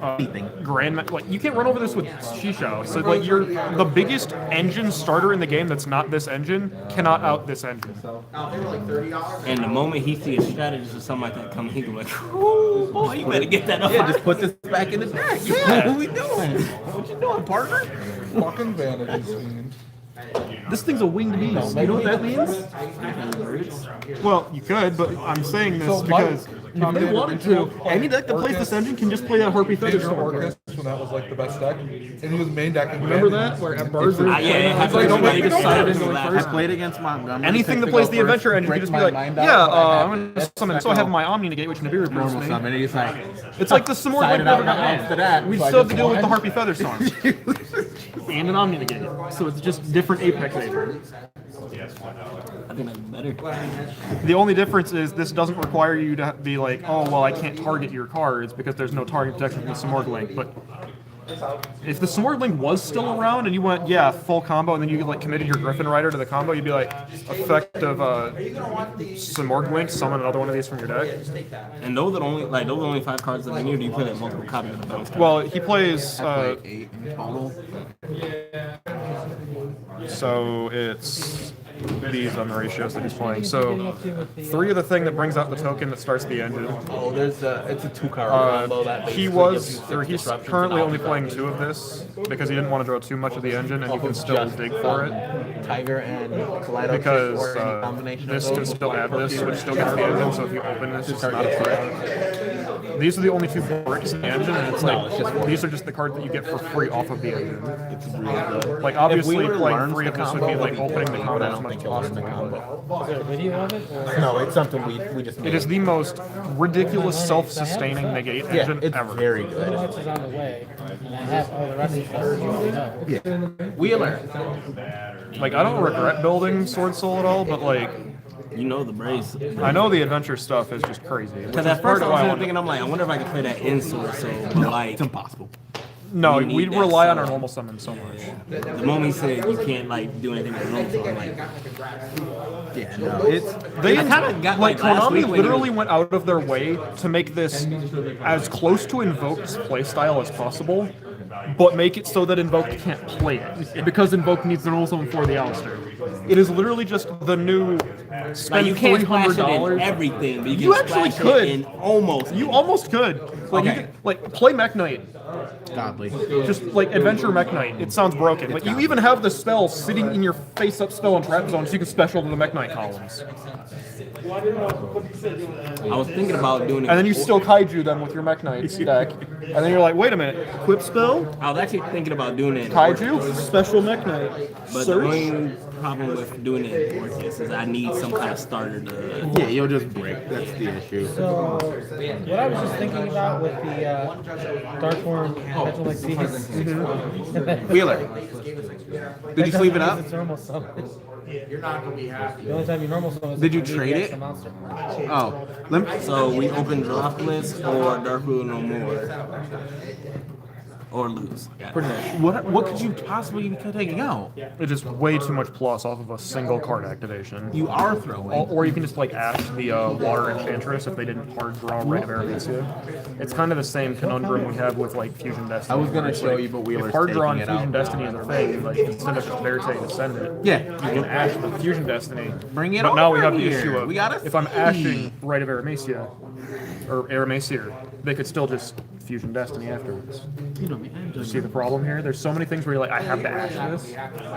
Anything. like you can't run over this with Shisho. So like you're the biggest engine starter in the game that's not this engine cannot out this engine. And the moment he sees a strategist or something like that come, he go like, "Ooh, boy, you better get that up." Yeah, just put this back in the deck. Yeah, what we doing? What you doing, partner? Fucking vanities, fiend. This thing's a winged beast. You know what that means? Well, you could, but I'm saying this because if they wanted to, any deck that plays this engine can just play that Harpy Feather Storm. Orcus, when that was like the best deck, and he was main decking. Remember that? Where at Barzer, yeah, it's like everybody they decided goes to go last. first. I played against Montgomery. Anything that plays the adventure engine, you just be like, yeah, I'm gonna summon. So I have my Omni negate, which Nibiru brings normal me. summon, and he's like, It's like the Simorgh Side it never out got after that. We so I still have just to deal with the won. Harpy Feather Storm. And an Omni negate. So it's just different Apex agents. I think that's better. The only difference is this doesn't require you to be like, oh, well, I can't target your cards because there's no target protection from the Simorgh Link. But if the Simorgh Link was still around and you went, yeah, full combo, and then you like committed your Griffin Rider to the combo, you'd be like, effective Simorgh Link, summon another one of these from your deck. And those are only 5 cards that we need. Do you play that multiple copies of the bounce card? Well, he plays. I played 8 in total. So it's these on the ratios that he's playing. So 3 of the thing that brings out the token that starts the engine. Oh, it's a 2-card combo that He was, or he's currently only playing 2 of this because he didn't want to draw too much of the engine, and you can still dig for it Tiger and Kaleido because or any combination this of can those. still add this, which still gets the engine. So if you open this, it's not a threat. these are the only 2 bricks in the engine, and it's like these are just the cards that you get for free off of the engine. It's really good. Like obviously, If we like learned 3 the of this would combo, be like it'd be opening the great, combo but I as don't much think as you'll learn the possible. combo. Is there a video of it? Or? No, it's something we just made. It is the most ridiculous self-sustaining negate yeah, engine it's ever. very Pretty good. much is on the way, and I have all the rest of the cards you already know. Yeah, Wheeler. Like I don't regret building Sword Soul at all, but like You know the brace. I know the adventure stuff is just crazy. Because at first I was thinking, I'm like, I wonder if I can play that in Sword Soul, but like, It's impossible. No, you need we'd that rely on our soul. normal summon so much. the moment he said you can't like do anything with normal soul, I'm like, Yeah, no, it's They I kinda got, like last week Konami when it literally was- went out of their way to make this as close to Invoked's playstyle as possible, but make it so that Invoked can't play it because Invoked needs the normal summon for the Alistair. It is literally just the new like spend you can't splash it in $300. everything, but you can You actually splash could. it in almost. You almost could. Like, you Okay. could, like play Mech Knight. godly. Just like Adventure Mech Knight. It sounds broken. Like you even have the spell sitting in your face-up spell and trap zone, so you can special to the Mech Knight columns. I was thinking about doing it. And then you still kaiju them with your Mech Knight deck. And then you're like, wait a minute, equip spell? I was actually thinking about doing it. in Kaiju? Orcus, Special Mech Knight. but the Search? only problem with doing it in Orcus is I need some kind of starter to. Yeah, you'll just break. That's the issue. So, what I was just thinking about with the Darkborn Metal Exceeds. Wheeler, did you sleeve it up? It's normal summon. The only time you normal summon is Did you if need trade the it? extra monster. Oh, let me. So we open draft list or Dark Rule No More. Or lose. What could you possibly be taking out? It's just way too much plus off of a single card activation. You are throwing. Or you can just like ash the Water Enchantress if they didn't hard draw Ray of Aramesia. It's kind of the same conundrum we have with like Fusion Destiny. I was gonna where it's show like, you, but Wheeler's if hard draw taking and it Fusion out. Destiny is a thing, like instead of just Verite to send it, Yeah. you can ash the Fusion Destiny. Bring it But now we over have the here. issue of We gotta if I'm see. ashing Rite of Aramesia or Aramesir, they could still just Fusion Destiny afterwards. You see the problem here? There's so many things where you're like, I have to ash this.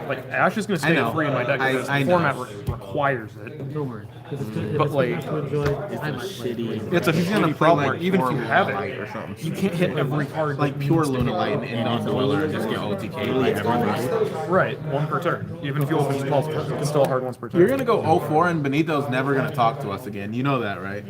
Like ash is gonna I stay know. free in my deck because I the know. format requires it. Don't worry. 'Cause it's good. But like, it's a shitty problem where even if you have or it, something. you can't hit every card. Like that pure needs to Luna hit. Light and Non-Dweller and just get OTK like everything. Right, one per turn. Even if you open just multiple, it's still hard once per turn. You're gonna go 0-4 and Benito's never gonna talk to us again. You know that, right?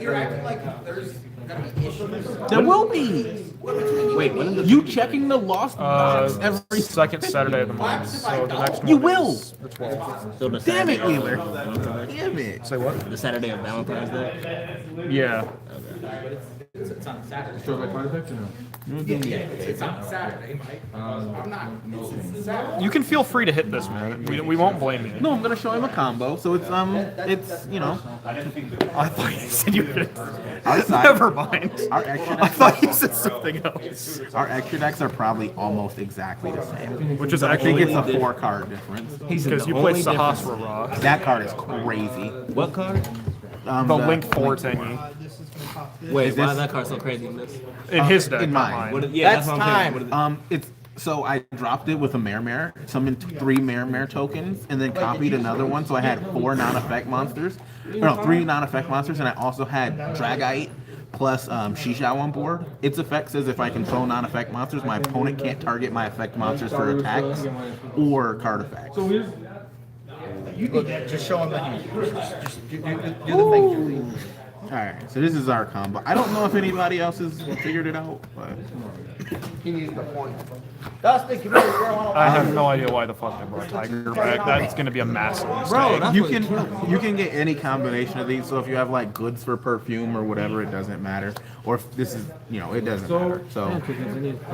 You're acting like there's gonna be issues. There will be. Wait, when is You checking the lost box every second Saturday of the month. So the next one You will. is the 12th. so the Damn it, Saturday Wheeler. of- Damn it. Say what? The Saturday of Valentine's Day. Yeah. It's on Saturday. Yeah. It's on Saturday, Mike. I'm not. It's Saturday. You can feel free to hit this, man. We won't blame you. No, I'm gonna show him a combo. So it's you know, I thought you said you were gonna. our side. Never mind. Our extra I decks, thought you said something else. our extra decks are probably almost exactly the same. Which is I think actually it's a 4-card difference. because you play Sahasra Rock. That card is crazy. What card? The Link 4 Tangy. This is gonna pop this. Wait, Is why this- is that card so crazy in this? In his deck, in not mine. mine. Yeah, That's that's what I'm saying. What is time. it? It's so I dropped it with a Mare, summoned 3 Mare tokens, and then copied another one. So I had 4 non-effect monsters. Or no, 3 non-effect monsters, and I also had Dragite plus Shisha on board. Its effect says if I control non-effect monsters, my opponent can't target my effect monsters for attacks or card effects. You need to just show them that you just do the thing, Julie. Alright, so this is our combo. I don't know if anybody else has figured it out, but He needs the point. Dustin, come here. You're on I have no idea why the fuck I brought Tiger back. That's gonna be a massive mistake. bro, that's you what can you can get any combination of these. So if you have like goods for perfume or whatever, it doesn't matter. Or if this is, it doesn't matter. So I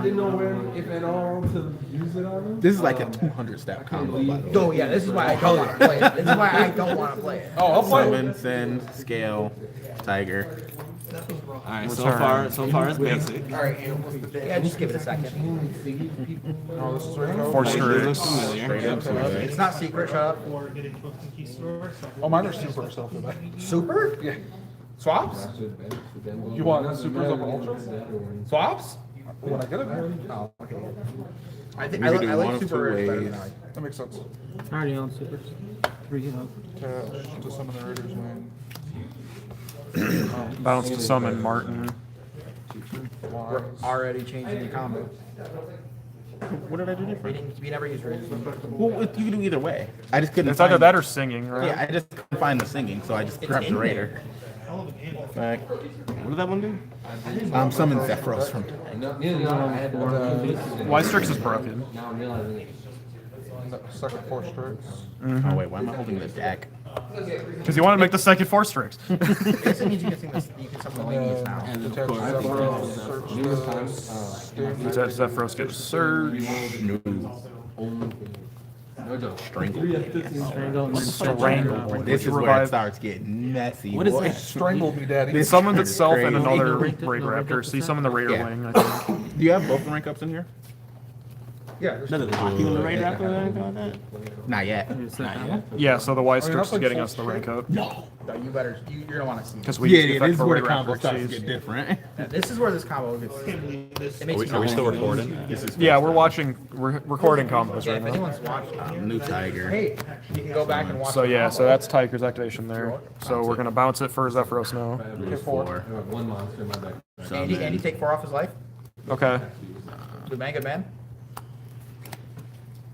didn't know where, if at all, to use it on them. this is like a 200-step combo. By the way. Oh yeah, this is why I don't want to play it. This is why I don't want to play it. Oh, I'll play it. Summon, send, scale, tiger. All right, so far it's basic. All right, yeah, just give it a second. Four It straight. looks familiar. It's not secret. Shut up. Or getting booked in key store. So Oh, mine are super self today. Super? Yeah. Swaps? You want supers over ultras? Swaps? When I get it, Oh, okay. I think We I, could li- do I one like of two super rares better ways. than I. that makes sense. Already on supers. 3 To summon the Raiders, man. Bounce to summon Martin. We're already changing the combo. What did I do different? We never use raids. Well, you can do either way. I just couldn't. It's either find- that or singing, right? Yeah, I just couldn't find the singing, so I just grabbed the in Raider. Back. What did that one do? Summon Zephyros from. Why Strix is broken? Now I'm realizing it. Second 4 strikes. Oh wait, why am I holding the deck? Because you want to make the second 4 Strix. This means you can sing this. You can summon the ladies now. And of Attack course, Zephyros, numerous times. Does that Zephyros get Surge? No. Strangle. Strangle. This is where it Revive. starts getting messy. What is boy. that? Strangled me, daddy. This Summons card is itself and crazy. another Raid Raptor. So you summon the Raider Yeah. Wing, I think. Do you have both the rank ups in here? Yeah. None of the hockey on the Raid Raptor or anything like that? Not yet. Not yet. Yeah, so the Y Strix is getting us the rank up. No. No, you better. You're gonna want to see. Because we Yeah, use the yeah, effect this is for where Raid the combo Raptor starts to Exceeds. get different. This is where this combo gets. It makes me Are we still not- recording? Yeah, we're recording combos Yeah, right if now. anyone's watching, New Tiger. hey, you can go back and watch. So the yeah, combo. so that's Tiger's activation there. So we're gonna bounce it for Zephyros now. Blue 4. I have one monster in my back. Andy take 4 off his life. Okay. Good man, good man.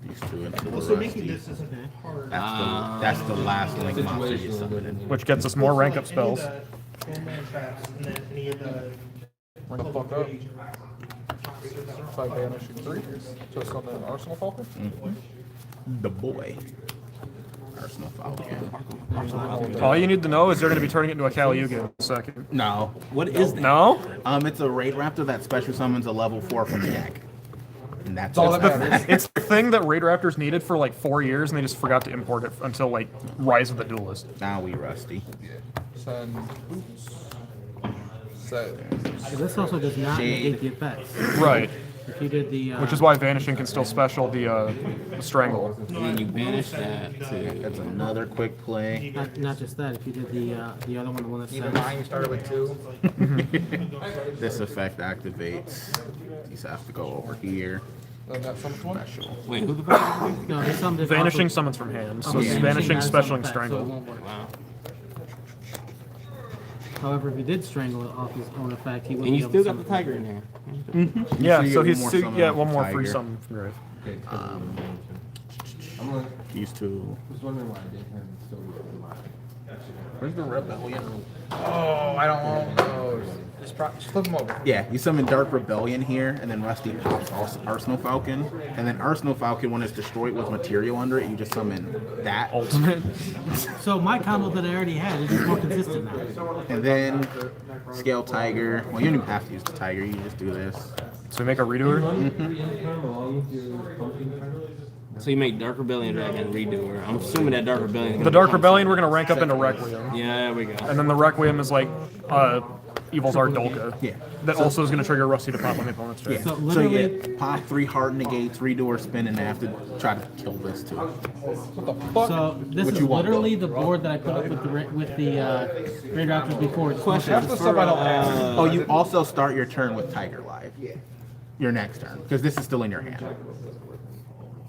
These two into the Well, so making Rusty. this isn't hard. That's the last link monster you summon. Which gets us more rank up spells. Any of the 4-man traps, and then any of the. Bring the fuck up. 5 banishing 3. Just on the Arsenal Falcon. The boy. Arsenal Falcon. All you need to know is they're gonna be turning it into a Kali Yugi in a second. No. What is that? No? It's a Raid Raptor that special summons a level 4 from the deck. And that's all it. that matters. It's the thing that Raid Raptors needed for like 4 years, and they just forgot to import it until like Rise of the Duelist. Now we Rusty. Send boots. Set. This also does not Shade. negate the effects. Right. If you did the. Which is why Vanishing can still special the Strangle. And then you banish that to. That's another quick play. Not just that, if you did the other one, the one that Keep in says. mind, you started with 2. This effect activates. These have to go over here. And that summons one. Special. Wait, who the fuck? No, there's some that Vanishing also- summons from hand, so Okay, it's Vanishing, has some Specialing, effect, so it Strangle. won't work. Wow. However, if you did strangle it off his own effect, he would And be you able still to got the summon. tiger in there. Yeah, you so get he's one more still, summon yeah, off one the more free Tiger. summon from Grave. Okay, Um, I'm like, These two. just wondering why I didn't have it still with my. Where's the rebellion? Oh, I don't want those. Just flip them over. Yeah, you summon Dark Rebellion here, and then Rusty pops Arsenal Falcon. And then Arsenal Falcon, when it's destroyed with material under it, you just summon that. Ultimate. So my combo that I already had is just more consistent now. And then Scale Tiger. Well, you don't even have to use the Tiger, you just do this. So we make a redoer? Along with your pumpkin card. So you make Dark Rebellion Dragon redoer. I'm assuming that Dark Rebellion. The Dark Rebellion we're gonna rank up into Requiem. Yeah, there we go. And then the Requiem is like Evil's Art Dolka. Yeah. That also is gonna trigger Rusty to pop on the opponent's turn. Yeah. So So you literally- get pop 3 hard negates, redo or spin, and I have to try to kill this too. So this What is you want, literally the board that I put up with the Raid Raptors before. It's Question. Half the stuff I don't have. Oh, you also start your turn with Tiger Live. Your next turn, because this is still in your hand.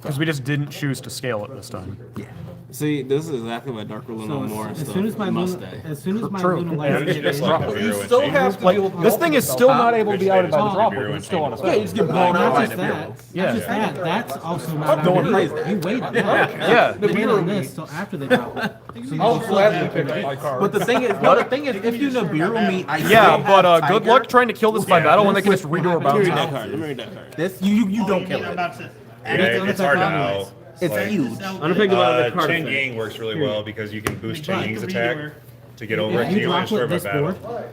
Because we just didn't choose to scale it this time. Yeah. See, this is exactly what Dark Luna So more as soon as my must Luna, stay. as soon as my True. Luna light Yeah, is You still have to Like, deal with the this thing is still not able to be outed by the Oh. drop because it's still on a spell. Yeah, you just get blown out not by just the that. Bureau. Yeah. Not just that. That's also not No one underneath. plays that. You wait on that. Yeah. You wait on this till after they drop it. So you I'll just- gladly pick up my card. But the thing is, if you Nibiru me, I Yeah, still but have good Tiger. luck trying to kill this by battle when they can just redo or Let me bounce read that out. card. Let me read that card. This you don't kill I'm it. about to. Yeah, it's hard to know. It's Like, huge. Unaffected by the card Chen effect. Yang works really well because you can boost Chen Right. Yang's attack to get over it. If So you you only drop destroy with by this battle. board,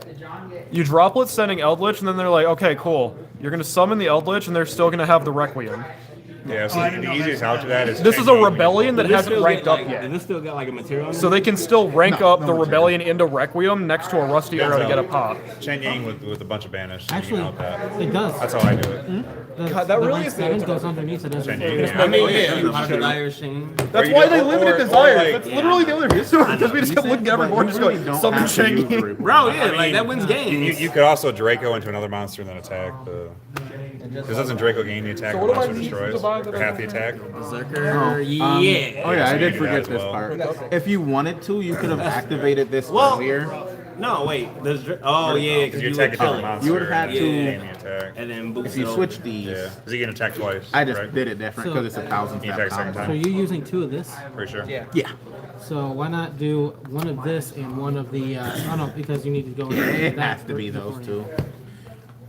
You droplet sending Eldritch, and then they're like, okay, cool. You're gonna summon the Eldritch, and they're still gonna have the Requiem. Yeah, so the easiest out to that is This Chen is a Yang. rebellion that Does this hasn't still ranked get, up like, yet. Does this still got like a material? on So it? they can still rank No, up no the material. Rebellion into Requiem next to a Rusty Arrow to get a pop. Chen Yang with a bunch of banish. So actually, you can out that. it does. That's how I do it. God, that the really rank is the 7 answer. goes underneath it. Chen Doesn't Yang. I mean, yeah, Yeah. Hot Desire Shane. That's you why go- they or- limited or Desires. like- That's literally the only reason. Because we just kept looking at every board and just You really going, don't summon have to use Shanky. Reaper. Bro, yeah, I like mean, that wins games. You could also Draco into another monster and then attack. Because doesn't Draco gain the attack So when what do I monster need to destroys? buy that Or I half the don't attack? Berserker, yeah. Oh yeah, so I you did do that forget as this well. part. If you wanted to, you could have activated this Well- earlier No, wait. Oh yeah, because you you attack would a kill different it. monster. You would have and to- gain the attack. And then boost If you it switch over. these, Yeah, because you can attack twice. I just right? did it different because it's a 1,000 You attack second combo. So you're using 2 of this. Pretty sure. Yeah. Yeah, So why not do one of this and one of the? Oh no, because you need to go. it that has to be those beforehand. two.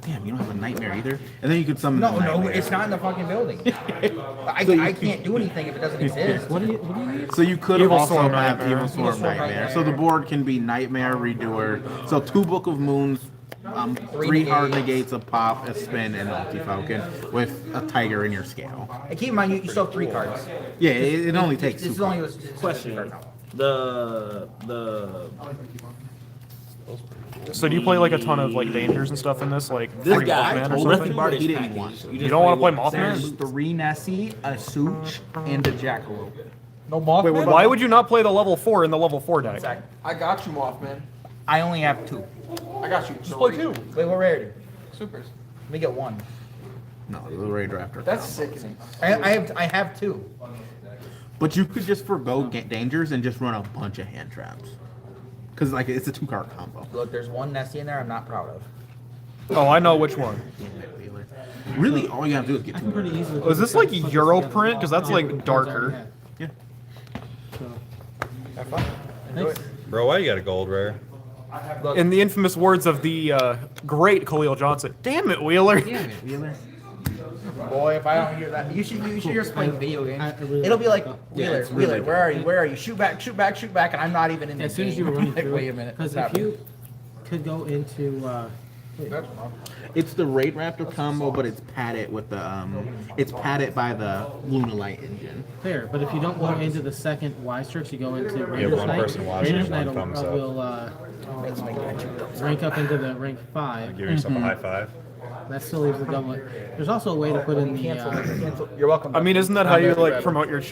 Damn, you don't have a nightmare either. And then you could summon. No, the no, nightmare. it's not in the fucking building. I can't do anything if it doesn't exist. What do you need? So you could Evil also Storm have Nightmare. Evil Storm Nightmare. So the board can be Nightmare, Redoer. So 2 Book of Moons, 3 hard negates, a pop, a spin, and Multi Falcon with a tiger in your scale. And keep in mind, you still have 3 cards. Yeah, it only takes This 2 is only cards. Question. The So do you play like a ton of like dangers and stuff in this, like this free guy Mothman or told us something? Bart He is didn't want packaged. to. You don't want to play what- Mothman? There's 3 Nessie, a Such, and a Jackalope. No Mothman? Why would you not play the level 4 in the level 4 deck? Exactly. I got you, Mothman. I only have 2. I got you. Just play 2. Wait, what rarity? Supers. Let me get 1. No, the Ray Drafter. That's combo. sickening. I have 2. But you could just forgo dangers and just run a bunch of hand traps. Because like it's a 2-card combo. Look, there's 1 Nessie in there I'm not proud of. Oh, I know which one. Really, all you have to do is get I 2 can pretty easily. Oh, is this like Euro print? Because that's like darker. Yeah. Have fun. Enjoy it. Bro, why you got a gold rare? In the infamous words of the great Khalil Johnson, "Damn it, Wheeler." Damn it, Wheeler. Boy, if I don't hear that, you should just play video games. I really It'll be like, like Wheeler, it's really Wheeler, where are you? Where are you? Shoot back, shoot back, shoot back, and I'm not even in the As soon as you game. were running Like, through. wait a minute. Because what's if you happening? could go into. It's the Raid Raptor combo, but it's padded with the it's padded by the Lunalight engine. Fair, but if you don't go into the second Y strix, you go into Ranger's one Knight. person watching, Ranger's one Knight thumbs up. will rank up into the rank 5. Give yourself a high five. That still leaves the doublet. There's also a way to put in the. Cancel. You're welcome. I mean, isn't that how you like promote your channel?